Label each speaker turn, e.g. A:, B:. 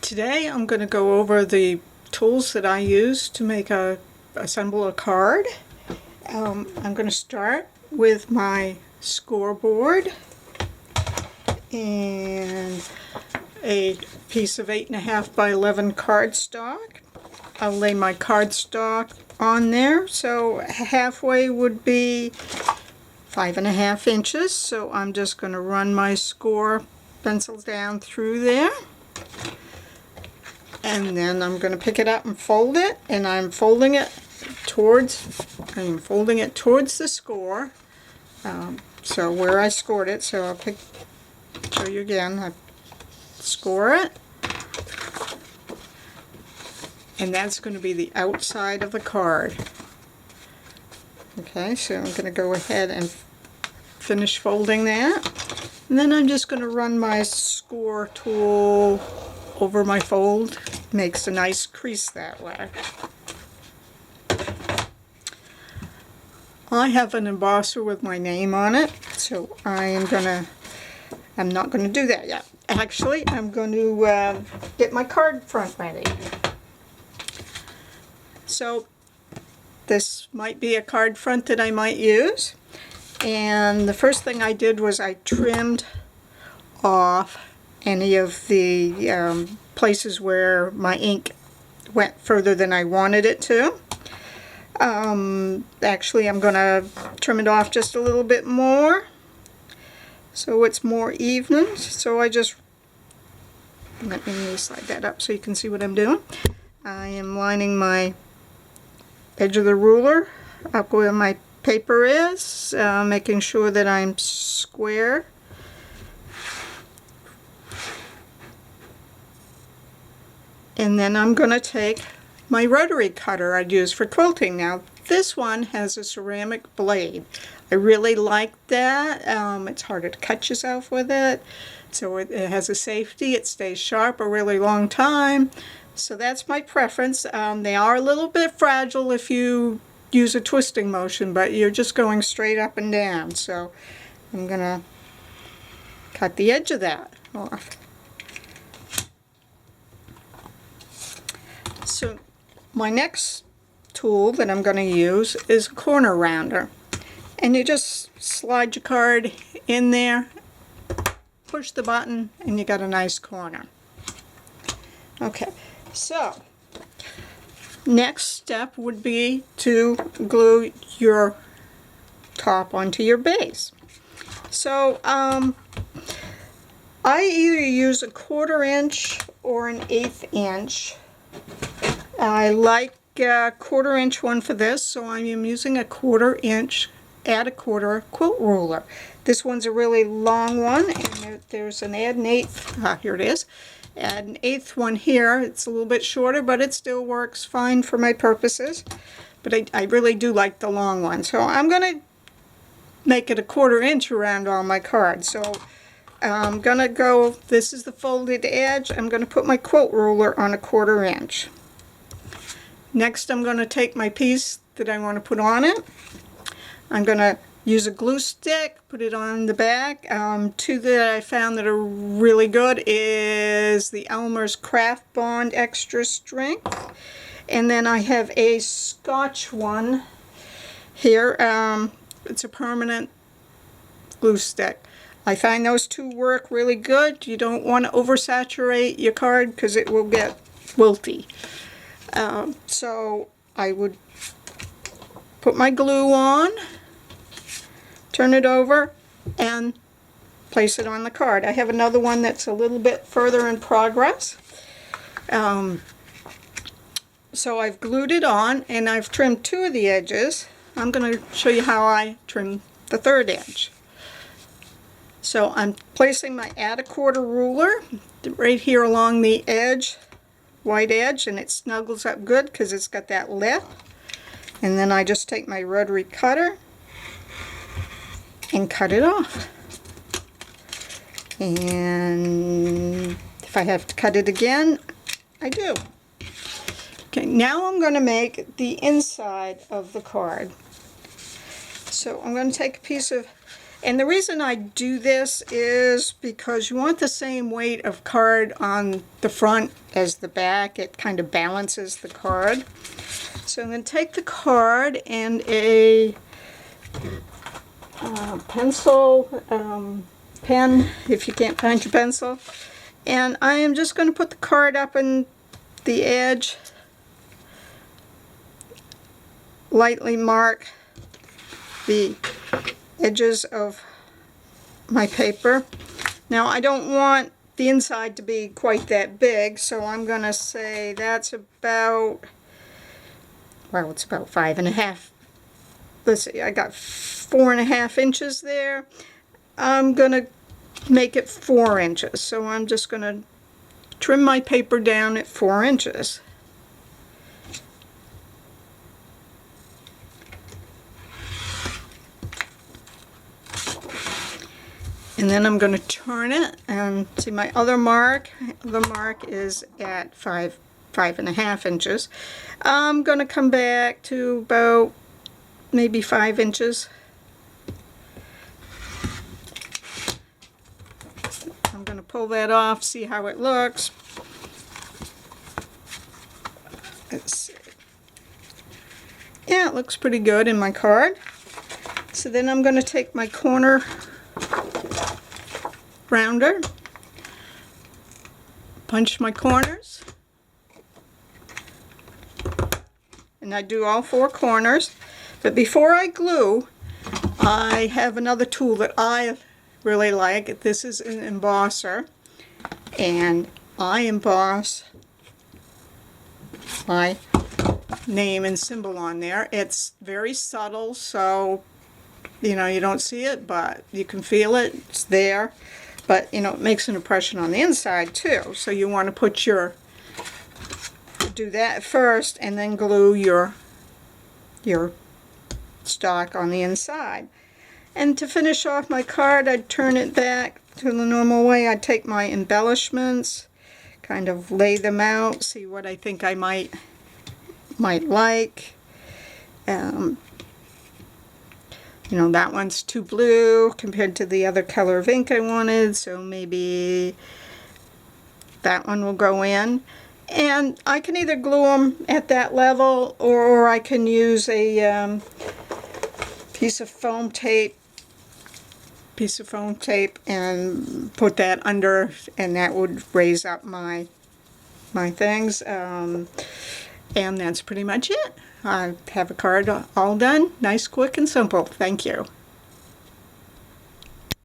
A: Today I'm going to go over the tools that I use to assemble a card. I'm going to start with my scoreboard and a piece of 8.5 by 11 cardstock. I'll lay my cardstock on there, so halfway would be 5.5 inches, so I'm just going to run my score pencil down through there. And then I'm going to pick it up and fold it, and I'm folding it towards the score. So where I scored it, so I'll show you again. I score it, and that's going to be the outside of the card. Okay, so I'm going to go ahead and finish folding that, and then I'm just going to run my score tool over my fold. Makes a nice crease that way. I have an embosser with my name on it, so I'm not going to do that yet. Actually, I'm going to get my card front ready. So this might be a card front that I might use, and the first thing I did was I trimmed off any of the places where my ink went further than I wanted it to. Actually, I'm going to trim it off just a little bit more so it's more even. So let me slide that up so you can see what I'm doing. I am lining my edge of the ruler up where my paper is, making sure that I'm square. And then I'm going to take my rotary cutter I'd use for quilting. Now this one has a ceramic blade. I really like that. It's harder to cut yourself with it. So it has a safety. It stays sharp a really long time. So that's my preference. They are a little bit fragile if you use a twisting motion, but you're just going straight up and down. So I'm going to cut the edge of that off. So my next tool that I'm going to use is a corner rounder, and you just slide your card in there, push the button, and you got a nice corner. Okay, so next step would be to glue your top onto your base. So I either use a 1/4 inch or an 1/8 inch. I like a 1/4 inch one for this, so I am using a 1/4 inch add a quarter quilt ruler. This one's a really long one, and there's an add an 1/8. Here it is. Add an 1/8 one here. It's a little bit shorter, but it still works fine for my purposes. But I really do like the long one, so I'm going to make it a 1/4 inch around all my cards. So I'm going to go, this is the folded edge, I'm going to put my quilt ruler on a 1/4 inch. Next I'm going to take my piece that I want to put on it. I'm going to use a glue stick, put it on the back. Two that I found that are really good is the Elmer's Craft Bond Extra Strength. And then I have a Scotch one here. It's a permanent glue stick. I find those two work really good. You don't want to oversaturate your card because it will get wilty. So I would put my glue on, turn it over, and place it on the card. I have another one that's a little bit further in progress. So I've glued it on, and I've trimmed 2 of the edges. I'm going to show you how I trim the 3rd edge. So I'm placing my add a quarter ruler right here along the edge, white edge, and it snuggles up good because it's got that lip. And then I just take my rotary cutter and cut it off. And if I have to cut it again, I do. Okay, now I'm going to make the inside of the card. So I'm going to take a piece of And the reason I do this is because you want the same weight of card on the front as the back. It kind of balances the card. So I'm going to take the card and a pencil, pen, if you can't find your pencil. And I am just going to put the card up in the edge, lightly mark the edges of my paper. Now I don't want the inside to be quite that big, so I'm going to say that's about, well, it's about 5.5. Let's see, I got 4.5 inches there. I'm going to make it 4 inches, so I'm just going to trim my paper down at 4 inches. And then I'm going to turn it and see my other mark. The mark is at 5.5 inches. I'm going to come back to about maybe 5 inches. I'm going to pull that off, see how it looks. Let's see. Yeah, it looks pretty good in my card. So then I'm going to take my corner rounder, punch my corners, and I do all 4 corners. But before I glue, I have another tool that I really like. This is an embosser, and I emboss my name and symbol on there. It's very subtle, so you know, you don't see it, but you can feel it. It's there. But, you know, it makes an impression on the inside, too. So you want to put your, do that first, and then glue your stock on the inside. And to finish off my card, I'd turn it back to the normal way. I'd take my embellishments, kind of lay them out, see what I think I might like. You know, that one's too blue compared to the other color of ink I wanted, so maybe that one will go in. And I can either glue them at that level, or I can use a piece of foam tape and put that under, and that would raise up my things. And that's pretty much it. I have a card all done. Nice, quick, and simple. Thank you.